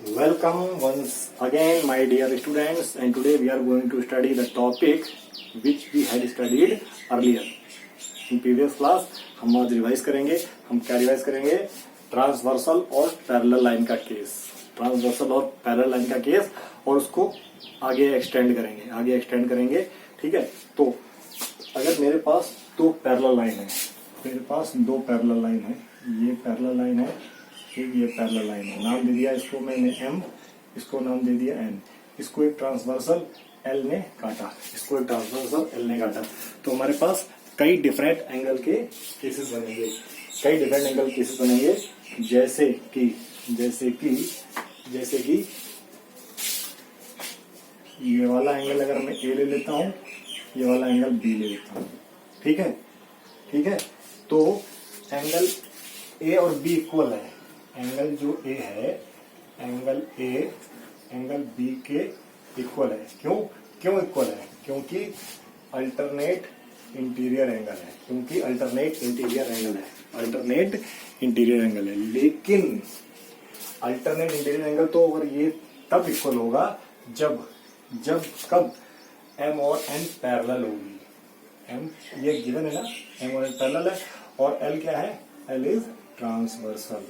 Welcome once again, my dear students, and today we are going to study the topic which we had studied earlier. In previous class हम आज revise करेंगे. हम क्या revise करेंगे? Transversal और parallel line का case. Transversal और parallel line का केस और उसको आगे एक्सटेंड करेंगे. ठीक है. तो अगर मेरे पास दो पैरेलल लाइन है, ये पैरेलल लाइन है, ठीक, ये पैरेलल लाइन है. नाम दे दिया इसको मैंने M, इसको नाम दे दिया N. इसको एक ट्रांसवर्सल L ने काटा, तो हमारे पास कई डिफरेंट एंगल के केसेस बनेंगे. जैसे कि ये वाला एंगल अगर मैं A ले लेता हूँ, ये वाला एंगल B ले लेता हूँ. ठीक है. तो एंगल A और B इक्वल है. एंगल जो A है, एंगल A एंगल B के इक्वल है. क्यों इक्वल है? क्योंकि अल्टरनेट इंटीरियर एंगल है. लेकिन अल्टरनेट इंटीरियर एंगल तो अगर ये तब इक्वल होगा जब कब M और N पैरेलल होगी. M ये गिवन है ना, M और N पैरेलल है, और L क्या है? L is transversal.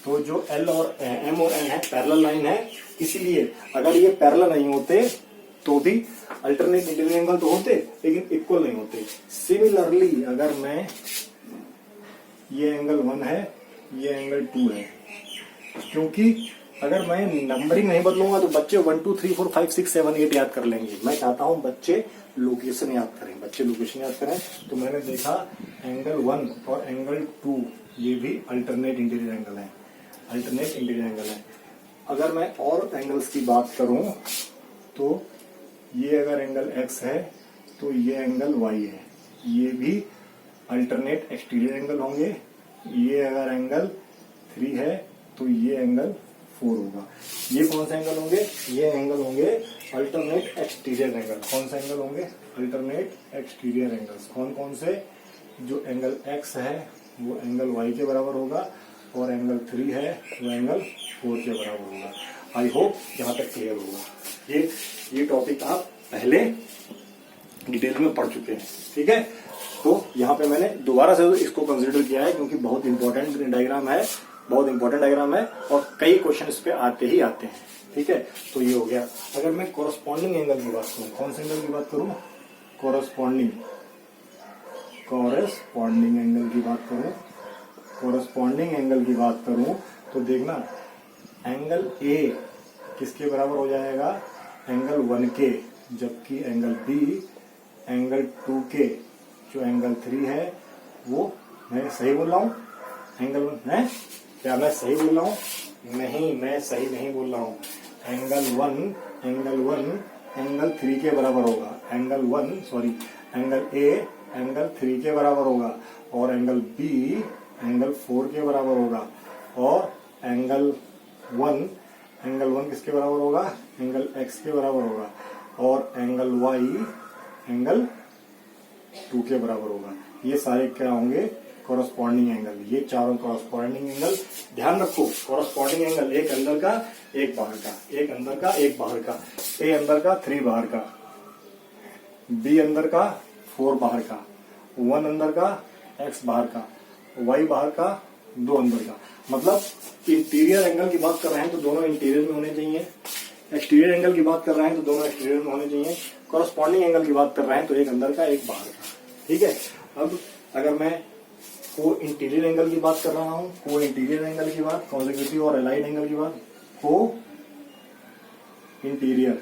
तो जो L और M और N है पैरेलल लाइन है, इसीलिए अगर ये पैरेलल नहीं होते तो भी अल्टरनेट इंटीरियर एंगल तो होते, लेकिन इक्वल नहीं होते. सिमिलरली अगर मैं ये एंगल 1 है, ये एंगल 2 है, क्योंकि अगर मैं नंबरिंग नहीं बदलूंगा तो बच्चे 1 2 3 4 5 6 7 8 याद कर लेंगे. मैं चाहता हूं बच्चे लोकेशन याद करें. तो मैंने देखा एंगल 1 और एंगल 2 ये भी अल्टरनेट इंटीरियर एंगल है. अगर मैं और एंगल्स की बात करूं तो ये अगर एंगल X है तो ये एंगल Y है, ये भी अल्टरनेट एक्सटीरियर एंगल होंगे. ये अगर एंगल 3 है तो ये एंगल 4 होगा. ये कौन से एंगल होंगे? ये एंगल होंगे अल्टरनेट एक्सटीरियर एंगल. कौन से एंगल होंगे? Alternate exterior angles. कौन से? जो एंगल X है वो एंगल Y के बराबर होगा, और एंगल 3 है वो एंगल 4 के बराबर होगा. आई होप यहाँ तक क्लियर होगा. ये टॉपिक आप पहले डिटेल में पढ़ चुके हैं. ठीक है. तो यहाँ पे मैंने दोबारा से इसको कंसिडर किया है क्योंकि बहुत इंपॉर्टेंट डायग्राम है, और कई क्वेश्चन इस पे आते हैं. ठीक है. तो ये हो गया. अगर मैं कोरस्पॉन्डिंग एंगल की बात करूं, कौन से एंगल की बात करूं? कोरस्पॉन्डिंग एंगल की बात करूं तो देखना एंगल A किसके बराबर हो जाएगा? एंगल 1 के, जबकि एंगल B एंगल 2 के. जो एंगल 3 है वो, मैं सही बोल रहा हूं? एंगल 1 है क्या? मैं सही बोल रहा हूं? नहीं, मैं सही नहीं बोल रहा हूं. एंगल 1 एंगल 3 के बराबर होगा. एंगल A एंगल 3 के बराबर होगा, और एंगल B एंगल 4 के बराबर होगा, और एंगल 1 किसके बराबर होगा? एंगल X के बराबर होगा, और एंगल Y एंगल 2 के बराबर होगा. ये सारे क्या होंगे? Corresponding angle. ये चारों कोरस्पॉन्डिंग एंगल. ध्यान रखो, कोरस्पॉन्डिंग एंगल एक अंदर का, एक बाहर का, एक अंदर का, एक बाहर का. A अंदर का, 3 बाहर का, B अंदर का, 4 बाहर का, 1 अंदर का, X बाहर का, Y बाहर का, 2 अंदर का. मतलब इंटीरियर एंगल की बात कर रहे हैं तो दोनों इंटीरियर में होने चाहिए. एक्सटीरियर एंगल की बात कर रहे हैं तो दोनों एक्सटीरियर में होने चाहिए. कोरस्पॉन्डिंग एंगल की बात कर रहे हैं तो एक अंदर का, एक बाहर का. ठीक है. अब अगर मैं को इंटीरियर एंगल की बात कर रहा हूं, कॉन्सेक्यूटिव और अलाइड एंगल की बात, को इंटीरियर,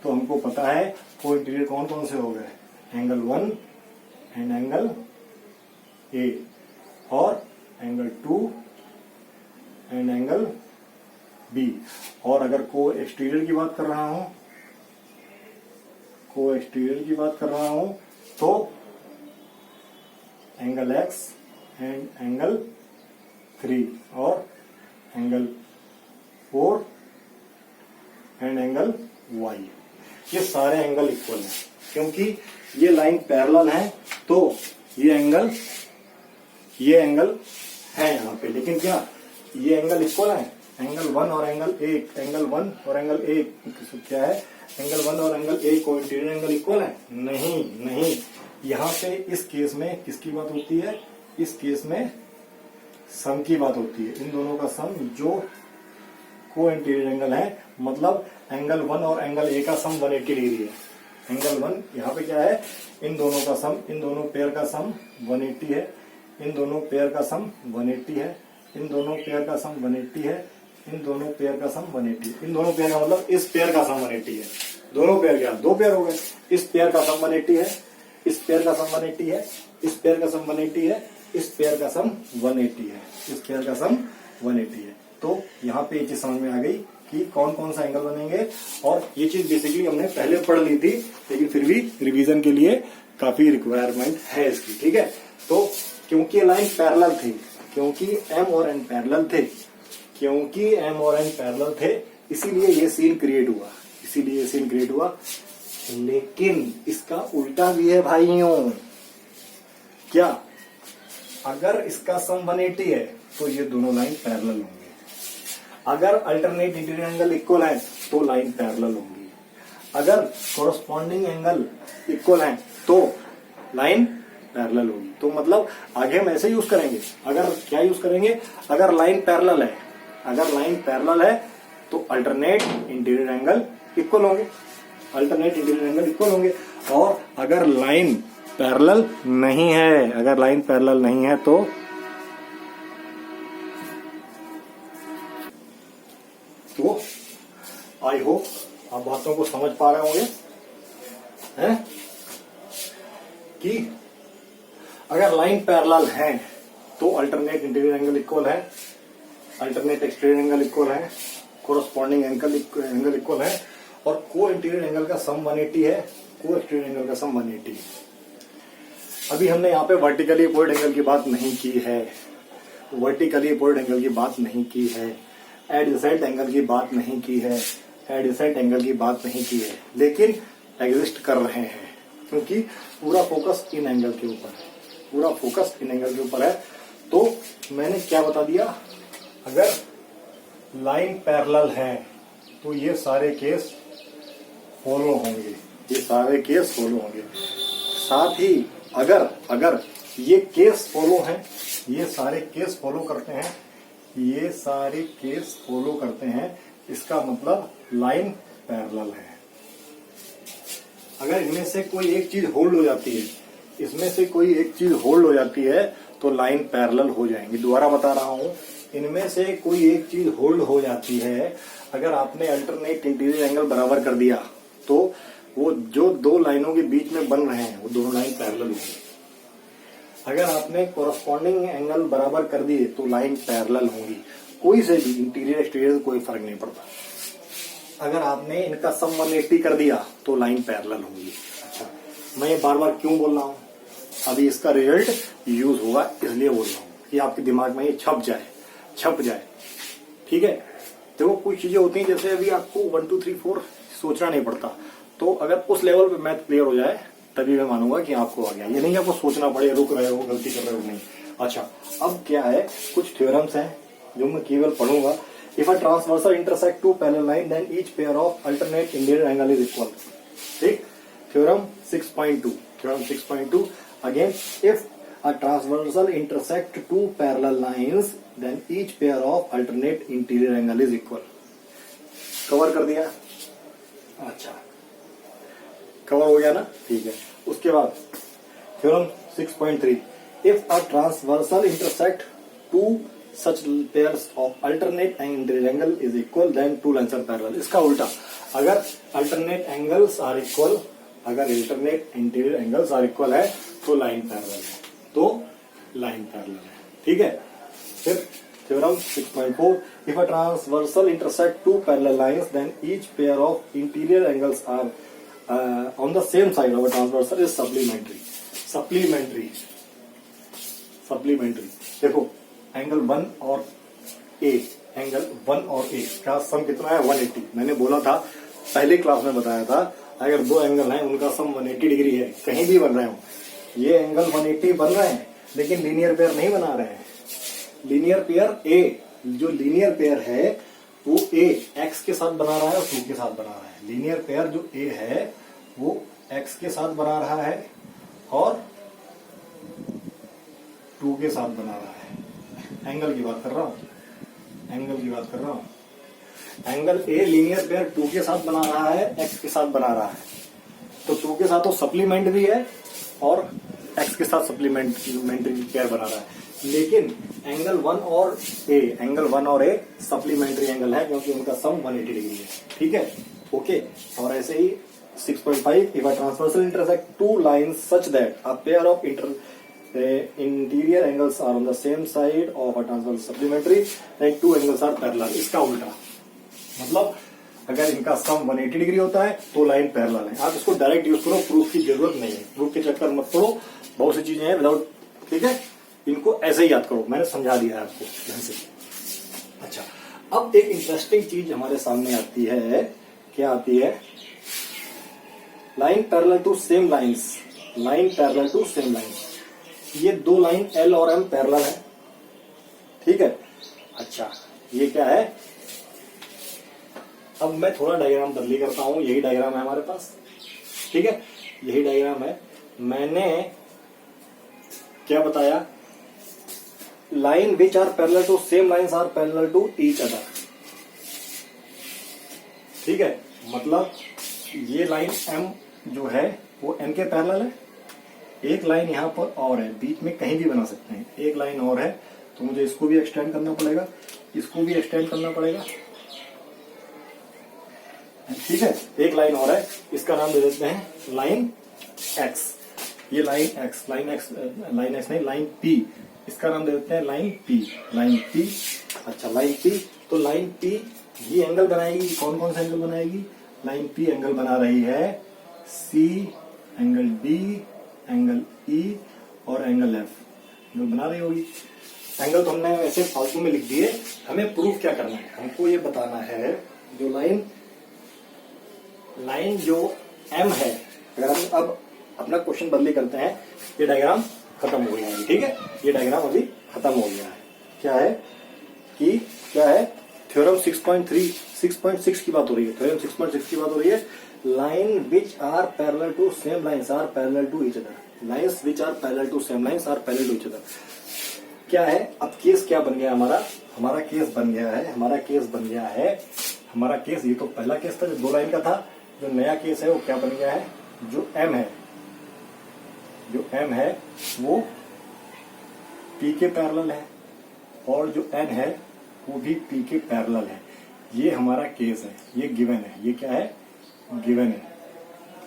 तो हमको पता है को इंटीरियर कौन से हो गए? एंगल 1 एंड एंगल A, और एंगल 2 एंड एंगल B. और अगर को एक्सटीरियर की बात कर रहा हूं तो एंगल X एंड एंगल 3, और एंगल 4 एंड एंगल Y. ये सारे एंगल इक्वल हैं क्योंकि ये लाइन पैरेलल है, तो ये एंगल ये एंगल है यहाँ पे, लेकिन क्या ये एंगल इक्वल है? एंगल 1 और एंगल ए, एंगल 1 और एंगल ए क्या है? एंगल 1 और एंगल ए को इंटीरियर एंगल इक्वल है? नहीं नहीं। यहाँ पे इस केस में किसकी बात होती है? इस केस में सम की बात होती है। इन दोनों का सम जो को इंटीरियर एंगल है, मतलब एंगल 1 और एंगल ए का सम 180 डिग्री है। एंगल 1 यहाँ पे क्या है? इन दोनों का सम, इन दोनों पेयर का सम 180 है। इन दोनों पेयर का सम 180 है। इन दोनों पेयर का सम 180 है। इन दोनों पेयर का सम 180। इन दोनों पेयर का मतलब इस पेयर का सम 180 है। दोनों पेयर क्या? दो पेयर हो गए। इस पेयर का सम 180 है। इस पेयर का सम 180 है। इस पेयर का सम 180 है। इस पेयर का सम 180 है। इस पेयर का सम 180 है। तो यहाँ पे ये चीज समझ में आ गई कि कौन कौन सा एंगल बनेंगे। और ये चीज बेसिकली हमने पहले पढ़ ली थी, लेकिन फिर भी रिवीजन के लिए काफी रिक्वायरमेंट है इसकी। ठीक है, तो क्योंकि लाइन पैरेलल थी, क्योंकि एम और एन पैरेलल थे, क्योंकि एम और एन पैरेलल थे, इसीलिए ये सीन क्रिएट हुआ, इसीलिए ये सीन क्रिएट हुआ। लेकिन इसका उल्टा भी है भाइयों। क्या? अगर इसका सम 180 है तो ये दोनों लाइन पैरेलल होंगे। अगर अल्टरनेट इंटीरियर एंगल इक्वल है तो लाइन पैरेलल होंगी। अगर कोरस्पॉन्डिंग एंगल इक्वल है तो लाइन पैरेलल होगी। तो मतलब आगे हम ऐसे यूज करेंगे। अगर क्या यूज करेंगे? अगर लाइन पैरेलल है, अगर लाइन पैरेलल है तो अल्टरनेट इंटीरियर एंगल इक्वल होंगे, अल्टरनेट इंटीरियर एंगल इक्वल होंगे। और अगर लाइन पैरेलल नहीं है, अगर लाइन पैरेलल नहीं है तो आई होप आप बातों को समझ पा रहे होंगे हैं कि अगर लाइन पैरेलल है तो अल्टरनेट इंटीरियर एंगल इक्वल है, अल्टरनेट एक्सटीरियर एंगल इक्वल है, कोरस्पॉन्डिंग एंगल इक्वल है, और को इंटीरियर एंगल का सम 180 है, को एक्सटीरियर एंगल का सम 180 है। अभी हमने यहाँ पे वर्टिकली अपोजिट एंगल की बात नहीं की है, वर्टिकली अपोजिट एंगल की बात नहीं की है, एडजेसेंट एंगल की बात नहीं की है, एडजेसेंट एंगल की बात नहीं की है, लेकिन एग्जिस्ट कर रहे हैं क्योंकि पूरा फोकस इन एंगल के ऊपर है, पूरा फोकस इन एंगल के ऊपर है। तो मैंने क्या बता दिया? अगर लाइन पैरेलल है तो ये सारे केस फॉलो होंगे, ये सारे केस फॉलो होंगे। साथ ही अगर ये केस फॉलो हैं, ये सारे केस फॉलो करते हैं, ये सारे केस फॉलो करते हैं, इसका मतलब लाइन पैरेलल है। अगर इनमें से कोई एक चीज होल्ड हो जाती है, इसमें से कोई एक चीज होल्ड हो जाती है तो लाइन पैरेलल हो जाएंगी। दोबारा बता रहा हूं, इनमें से कोई एक चीज होल्ड हो जाती है, अगर आपने अल्टरनेट इंटीरियर एंगल बराबर कर दिया तो वो जो दो लाइनों के बीच में बन रहे हैं वो दोनों लाइन पैरेलल होंगी। अगर आपने कोरस्पॉन्डिंग एंगल बराबर कर दिए तो लाइन पैरेलल होंगी। कोई से भी इंटीरियर एक्सटीरियर कोई फर्क नहीं पड़ता। अगर आपने इनका सम 180 कर दिया तो लाइन पैरेलल होगी। अच्छा, मैं ये बार बार क्यों बोल रहा हूँ? अभी इसका रिजल्ट यूज होगा इसलिए बोल रहा हूँ कि आपके दिमाग में ये छप जाए। ठीक है, देखो कुछ चीजें होती हैं, जैसे अभी आपको 1 2 3 4 सोचना नहीं पड़ता, तो अगर उस लेवल पे मैथ क्लियर हो जाए तभी मैं मानूंगा कि आपको आ गया। ये नहीं आपको सोचना पड़े, रुक रहे हो, गलती कर रहे हो, नहीं। अच्छा, अब क्या है, कुछ थ्योरम्स हैं जो मैं केवल पढ़ूंगा। If a transversal intersect two parallel line then each pair of alternate interior angle is equal. ठीक, theorem 6.2 again, if a transversal intersect two parallel lines then each pair of alternate interior angle is equal। Cover कर दिया? अच्छा, cover हो गया ना? ठीक है। उसके बाद theorem 6.3, if a transversal intersect two such pairs of alternate interior angle is equal then two lines are parallel। इसका उल्टा, अगर alternate angles are equal, अगर alternate interior angles are equal है तो लाइन पैरेलल है, तो लाइन पैरेलल है। ठीक है, फिर theorem 6.4, if a transversal intersect two parallel lines then each pair of interior angles are on the same side of a transversal is supplementary. देखो, angle 1 और ए, एंगल 1 और ए का सम कितना है? 180। मैंने बोला था, पहली क्लास में बताया था, अगर दो एंगल हैं उनका सम 180 डिग्री है, कहीं भी बन रहे हो, ये एंगल 180 बन रहे हैं, लेकिन लीनियर पेयर नहीं बना रहे हैं। लीनियर पेयर ए, जो लीनियर पेयर है वो ए एक्स के साथ बना रहा है और 2 के साथ बना रहा है। लीनियर पेयर जो ए है वो एक्स के साथ बना रहा है और 2 के साथ बना रहा है। एंगल की बात कर रहा हूं, एंगल की बात कर रहा हूं। एंगल ए लीनियर पेयर 2 के साथ बना रहा है, एक्स के साथ बना रहा है। तो 2 के साथ तो सप्लीमेंट भी है और एक्स के साथ सप्लीमेंट्री पेयर बना रहा है। लेकिन एंगल 1 और ए सप्लीमेंट्री एंगल है क्योंकि उनका सम 180 डिग्री है। ठीक है, ओके। और ऐसे ही 6.5 if a transversal intersect two lines such that a pair of interior angles are on the same side of a transversal supplementary and 2 angles are parallel. इसका उल्टा मतलब अगर इनका सम 180 डिग्री होता है तो लाइन पैरेलल है। आप इसको डायरेक्ट यूज करो, प्रूफ की जरूरत नहीं है, प्रूफ के चक्कर मत पड़ो। बहुत सी चीजें हैं विदाउट, ठीक है, इनको ऐसे ही याद करो, मैंने समझा दिया है आपको ढंग से। अच्छा, अब एक इंटरेस्टिंग चीज हमारे सामने आती है, क्या आती है? Line parallel to same lines, line parallel to same lines. ये 2 लाइन एल और एम पैरेलल है, ठीक है। अच्छा, ये क्या है? अब मैं थोड़ा डायग्राम बदली करता हूं, यही डायग्राम है हमारे पास, ठीक है, यही डायग्राम है। मैंने क्या बताया? Line which are parallel to same lines are parallel to each other, ठीक है। मतलब ये लाइन एम जो है वो एन के पैरेलल है। एक लाइन यहां पर और है, बीच में कहीं भी बना सकते हैं। एक लाइन और है तो मुझे इसको भी एक्सटेंड करना पड़ेगा, इसको भी एक्सटेंड करना पड़ेगा, ठीक है। एक लाइन और है, इसका नाम दे देते हैं लाइन एक्स। ये लाइन एक्स नहीं, लाइन पी, इसका नाम दे देते हैं लाइन पी, लाइन पी। अच्छा, लाइन पी, तो लाइन पी ये एंगल बनाएगी। कौन कौन सा एंगल बनाएगी? लाइन पी एंगल बना रही है सी, एंगल डी, एंगल ई और एंगल एफ, एंगल बना रही होगी। एंगल तो हमने वैसे फालतू में लिख दिए, हमें प्रूफ क्या करना है? हमको ये बताना है जो लाइन जो एम है, अगर हम अब अपना क्वेश्चन बदली करते हैं, ये डायग्राम खत्म हो गया है, ठीक है, ये डायग्राम अभी खत्म हो गया है। क्या है कि क्या है? थ्योरम 6.6 की बात हो रही है, थ्योरम 6.6 की बात हो रही है। Line which are parallel to same lines are parallel to each other, lines which are parallel to same lines are parallel to each other. क्या है? अब केस क्या बन गया हमारा केस बन गया है, हमारा केस, ये तो पहला केस था जो 2 लाइन का था। जो नया केस है वो क्या बन गया है? जो एम है वो पी के पैरेलल है और जो एन है वो भी पी के पैरेलल है। ये हमारा केस है, ये गिवन है। ये क्या है? गिवन है।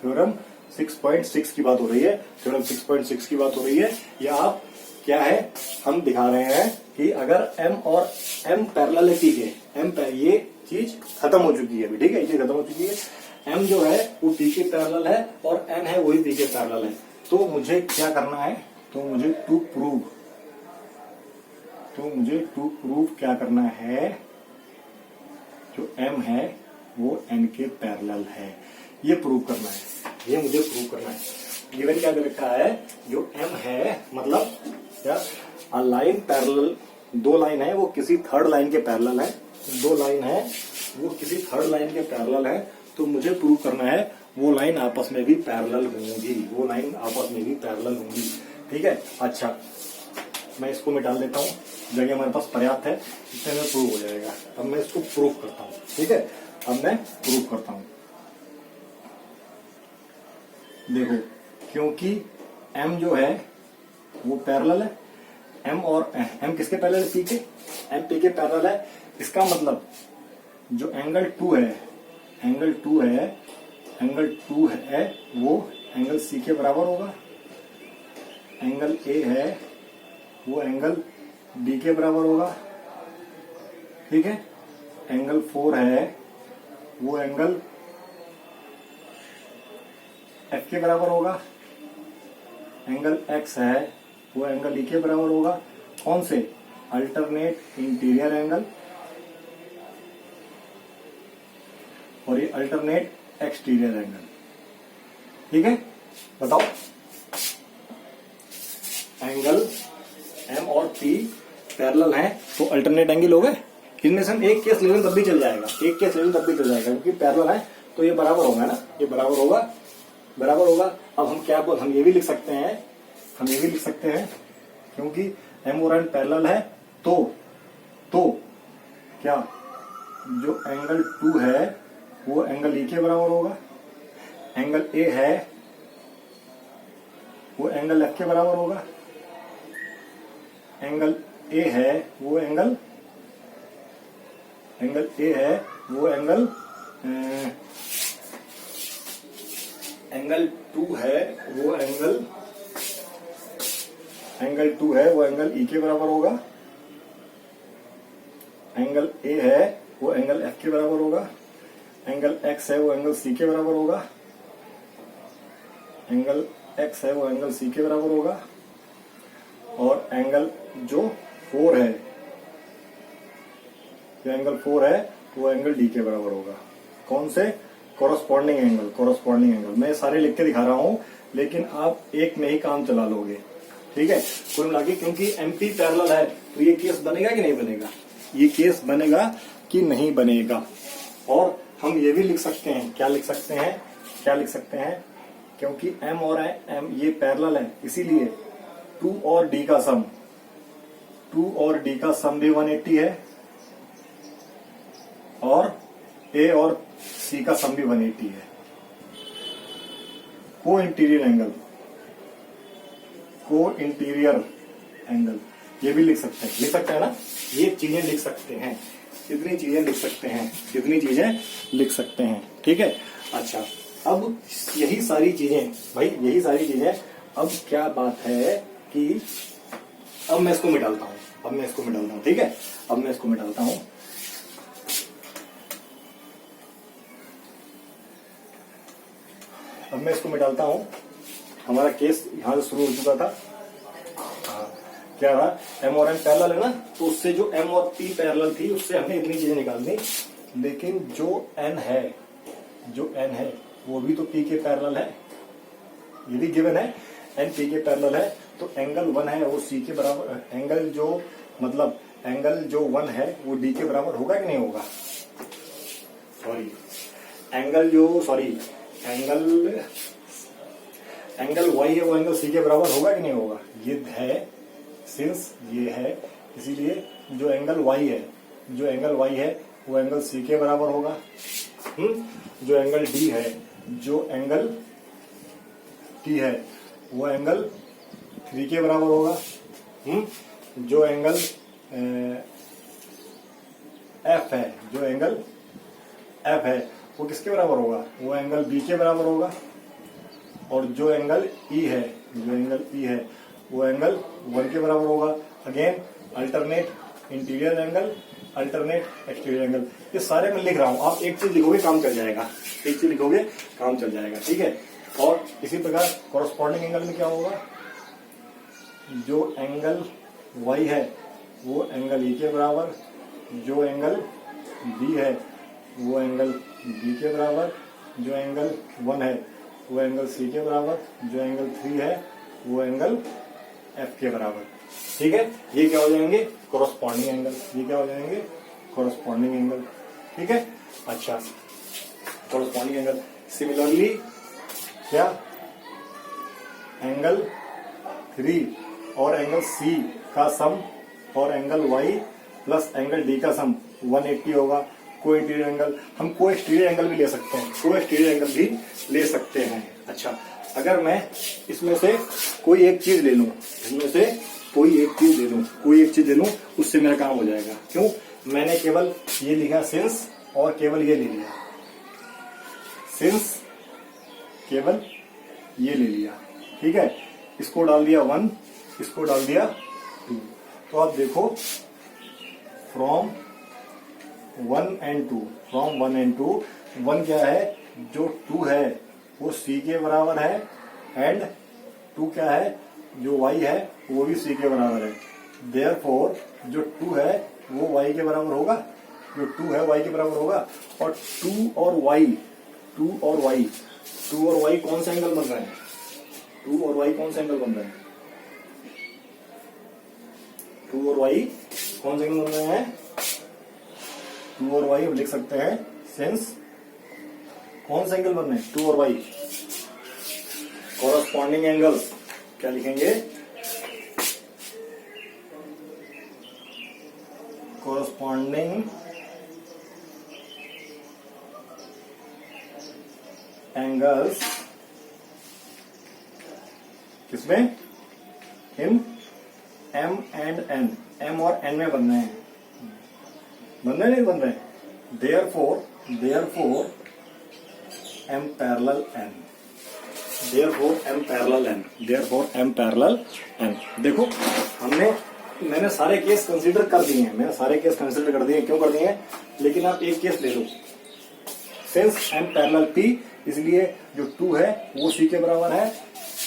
थ्योरम 6.6 की बात हो रही है, थ्योरम 6.6 की बात हो रही है। या आप क्या है, हम दिखा रहे हैं कि अगर एम और एम पैरेलल है पी के, ये चीज खत्म हो चुकी है अभी, ठीक है, ये खत्म हो चुकी है। एम जो है वो पी के पैरेलल है और एन है वही पी के पैरेलल है। तो मुझे क्या करना है? तो मुझे टू प्रूव क्या करना है? जो एम है वो एन के पैरेलल है, ये प्रूव करना है, ये मुझे प्रूव करना है। गिवन क्या लिखा है? जो एम है मतलब क्या? अ लाइन पैरेलल, 2 लाइन है वो किसी थर्ड लाइन के पैरेलल है, 2 लाइन है वो किसी थर्ड लाइन के पैरेलल है। तो मुझे प्रूव करना है वो लाइन आपस में भी पैरेलल होंगी, वो लाइन आपस में भी पैरेलल होंगी, ठीक है। अच्छा, मैं इसको मिटा देता हूँ, जगह हमारे पास पर्याप्त है, इससे में प्रूव हो जाएगा। अब मैं इसको प्रूव करता हूँ, ठीक है। अब मैं प्रूव करता हूँ, देखो, क्योंकि एम जो है वो पैरेलल है, एम और एम किसके पैरेलल है? पी के, एम पी के पैरेलल है। इसका मतलब जो एंगल 2 है वो एंगल सी के बराबर होगा। एंगल ए है वो एंगल बी के बराबर होगा, ठीक है। एंगल 4 है वो एंगल एफ के बराबर होगा। एंगल एक्स है वो एंगल ई के बराबर होगा। कौन से? अल्टरनेट इंटीरियर एंगल और ये अल्टरनेट एक्सटीरियर एंगल, ठीक है। बताओ, एंगल P पैरेलल हैं तो अल्टरनेट एंगल हो गए। इनमें से हम एक केस ले लें तब भी चल जाएगा, एक केस ले लें तब भी चल जाएगा, क्योंकि पैरेलल है तो ये बराबर होगा ना, ये बराबर होगा, बराबर होगा। अब हम क्या बोल, हम ये भी लिख सकते हैं, हम ये भी लिख सकते हैं क्योंकि M और N पैरेलल है तो क्या जो एंगल 2 है वो एंगल E के बराबर होगा, एंगल A है वो एंगल F के बराबर होगा, एंगल A है वो एंगल A है वो एंगल 2 है वो एंगल E के बराबर होगा, एंगल A है वो एंगल F के बराबर होगा, एंगल X है वो एंगल C के बराबर होगा, एंगल X है वो एंगल C के बराबर होगा, और एंगल जो 4 है, जो एंगल 4 है वो एंगल D के बराबर होगा। कौन से? Corresponding angle, corresponding angle. मैं सारे लिख के दिखा रहा हूं लेकिन आप एक में ही काम चला लोगे, ठीक है, कुल मिला के, क्योंकि MP पैरेलल है तो ये केस बनेगा कि नहीं बनेगा, ये केस बनेगा कि नहीं बनेगा। और हम ये भी लिख सकते हैं, क्या लिख सकते हैं, क्या लिख सकते हैं, क्योंकि M और M ये पैरेलल है इसीलिए 2 और D का सम, 2 और D का सम भी 180 है और A और C का सम भी 180 है। को इंटीरियर एंगल ये भी लिख सकते हैं ना, ये चीजें लिख सकते हैं, कितनी चीजें लिख सकते हैं, कितनी चीजें लिख सकते हैं, ठीक है। अच्छा, अब यही सारी चीजें भाई, यही सारी चीजें, अब क्या बात है कि अब मैं इसको मिटाता हूं, ठीक है, अब मैं इसको मिटाता हूं। हमारा केस यहां से शुरू हो चुका था, क्या रहा, M और N पैरेलल है ना, तो उससे जो M और P पैरेलल थी उससे हमने इतनी चीजें निकाल दी, लेकिन जो N है वो भी तो P के पैरेलल है, ये भी गिवन है, N P के पैरेलल है, तो एंगल 1 है वो C के बराबर, एंगल जो 1 है वो D के बराबर होगा कि नहीं होगा, एंगल Y है वो एंगल C के बराबर होगा कि नहीं होगा, ये है, सिंस ये है, इसीलिए जो एंगल Y है वो एंगल C के बराबर होगा, जो एंगल D है, जो एंगल T है वो एंगल 3 के बराबर होगा, जो एंगल F है वो किसके बराबर होगा, वो एंगल B के बराबर होगा, और जो एंगल E है वो एंगल 1 के बराबर होगा। Again alternate interior angle, alternate exterior angle, ये सारे मैं लिख रहा हूं, आप एक चीज लिखोगे काम चल जाएगा, ठीक है। और इसी प्रकार कॉरस्पॉन्डिंग एंगल में क्या होगा, जो एंगल Y है वो एंगल E के बराबर, जो एंगल B है वो एंगल B के बराबर, जो एंगल 1 है वो एंगल C के बराबर, जो एंगल 3 है वो एंगल F के बराबर, ठीक है। ये क्या हो जाएंगे, कॉरस्पॉन्डिंग एंगल, ये क्या हो जाएंगे, कॉरस्पॉन्डिंग एंगल, ठीक है। अच्छा, कॉरस्पॉन्डिंग एंगल, सिमिलरली क्या, एंगल 3 और एंगल C का सम और angle Y plus angle D का सम 180 होगा। को इंटीरियर एंगल, हम को एक्सटीरियर एंगल भी ले सकते हैं, अच्छा, अगर मैं इसमें से कोई एक चीज ले लूं, उससे मेरा काम हो जाएगा। क्यों, मैंने केवल ये लिखा सिंस, और केवल ये ले लिया, ठीक है। इसको डाल दिया 1, इसको डाल दिया 2, तो आप देखो फ्रॉम 1 and 2, 1 क्या है, जो 2 है वो C के बराबर है, एंड 2 क्या है, जो Y है वो भी C के बराबर है, देयरफॉर जो 2 है वो Y के बराबर होगा, और 2 और Y कौन सा एंगल बन रहा है, टू और वाई कौन से एंगल बन रहे हैं, टू और वाई हम लिख सकते हैं सिंस कौन से एंगल बन रहे हैं, टू और वाई, कॉरस्पॉन्डिंग एंगल्स क्या लिखेंगे, कॉरस्पॉन्डिंग एंगल्स किसमें, in M and N, M और एन में बन रहे हैं, बन रहे नहीं बन रहे, therefore M parallel N, therefore M parallel N, therefore M parallel N. देखो मैंने सारे केस कंसीडर कर दिए हैं, मैंने सारे केस कंसीडर कर दिए, क्यों कर दिए हैं, लेकिन आप एक केस ले लो, सिंस एम पैरेलल पी, इसलिए जो 2 है वो सी के बराबर है,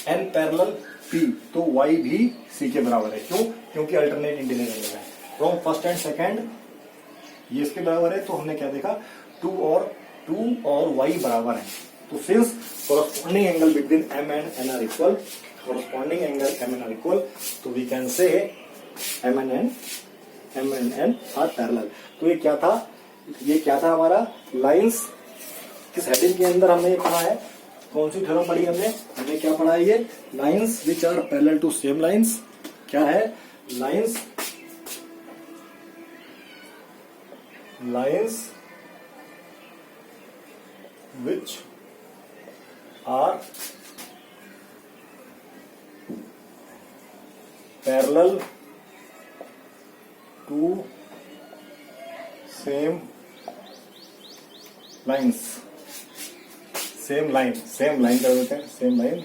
एन पैरेलल पी तो वाई भी सी के बराबर है, क्यों, क्योंकि अल्टरनेट इंटीग्रल एंगल है, फ्रॉम फर्स्ट एंड सेकंड ये इसके बराबर है, तो हमने क्या देखा, 2 और वाई बराबर है, तो since corresponding angle between m and n are equal, corresponding angle m and n are equal, so we can say m and n are parallel। तो ये क्या था हमारा लाइंस, किस हेडिंग के अंदर हमने ये पढ़ा है, कौन सी थ्योरम पढ़ी हमने क्या पढ़ा है, ये lines which are parallel to same lines, क्या है, lines which are parallel to same lines, same line कर देते हैं, same line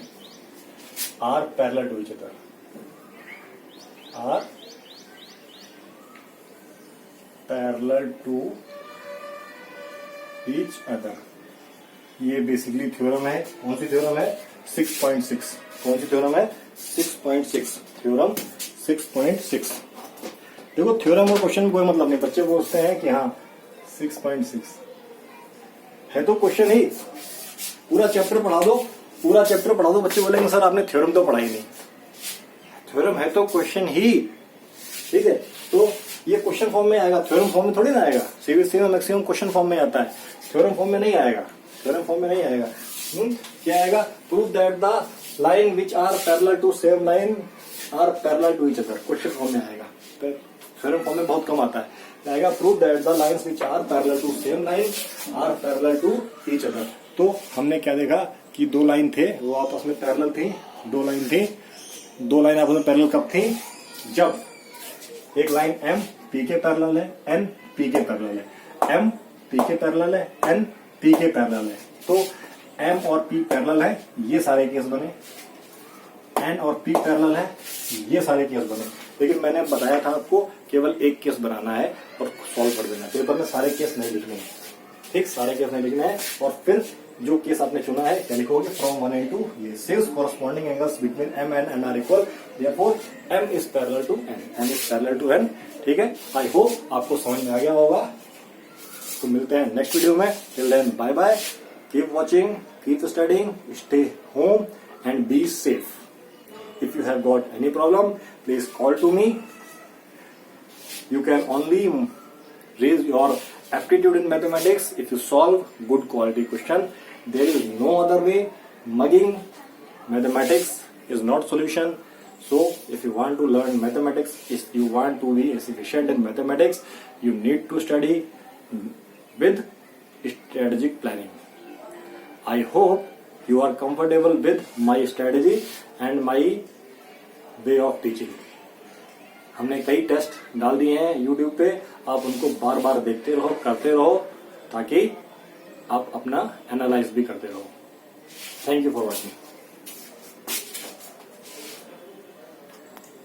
are parallel to each other, are parallel to each other। ये बेसिकली थ्योरम है, कौन सी थ्योरम है, 6.6, कौन सी थ्योरम है, 6.6, थ्योरम 6.6। देखो थ्योरम और क्वेश्चन कोई मतलब नहीं, बच्चे पूछते हैं कि हाँ 6.6 है तो क्वेश्चन ही, पूरा चैप्टर पढ़ा दो, बच्चे बोलेंगे सर आपने थ्योरम तो पढ़ा ही नहीं, थ्योरम है तो क्वेश्चन ही, ठीक है, तो ये क्वेश्चन फॉर्म में आएगा, थ्योरम फॉर्म में थोड़ी ना आएगा, सीबीएसई में मैक्सिमम क्वेश्चन फॉर्म में आता है, थ्योरम फॉर्म में नहीं आएगा, थ्योरम फॉर्म में नहीं आएगा। क्या आएगा, prove that the line which are parallel to same line are parallel to each other, question form में आएगा, थ्योरम फॉर्म में बहुत कम आता है, आएगा prove that the lines which are parallel to same line are parallel to each other. तो हमने क्या देखा कि 2 लाइन थे वो आपस में पैरेलल थी, 2 लाइन थी, 2 लाइन आपस में पैरेलल कब थी, जब एक लाइन m p के पैरेलल है, n p के पैरेलल है, m p के पैरेलल है, n p के पैरेलल है, तो m और p पैरेलल है, ये सारे केस बने, n और p पैरेलल है, ये सारे केस बने, लेकिन मैंने बताया था आपको केवल एक केस बनाना है और सॉल्व कर देना है, पेपर में सारे केस नहीं लिखने हैं, ठीक, सारे केस नहीं लिखना है, और फिर जो केस आपने चुना है क्या लिखोगे, फ्रॉम 1 and 2, ये since corresponding angles between m and n are equal, therefore m is parallel to n, m is parallel to n, ठीक है। आई होप आपको समझ में आ गया होगा, तो मिलते हैं नेक्स्ट वीडियो में, till then bye bye, keep watching, keep studying, stay home and be safe. If you have got any problem, please call to me. You can only raise your aptitude in mathematics if you solve good quality question. There is no other way. Mugging mathematics is not solution. So if you want to learn mathematics, if you want to be efficient in mathematics, you need to study with strategic planning. I hope you are comfortable with my strategy and my way of teaching. हमने कई test डाल दिए हैं YouTube पे, आप उनको बार बार देखते रहो, करते रहो, ताकि आप अपना एनालाइज भी करते रहो। Thank you for watching.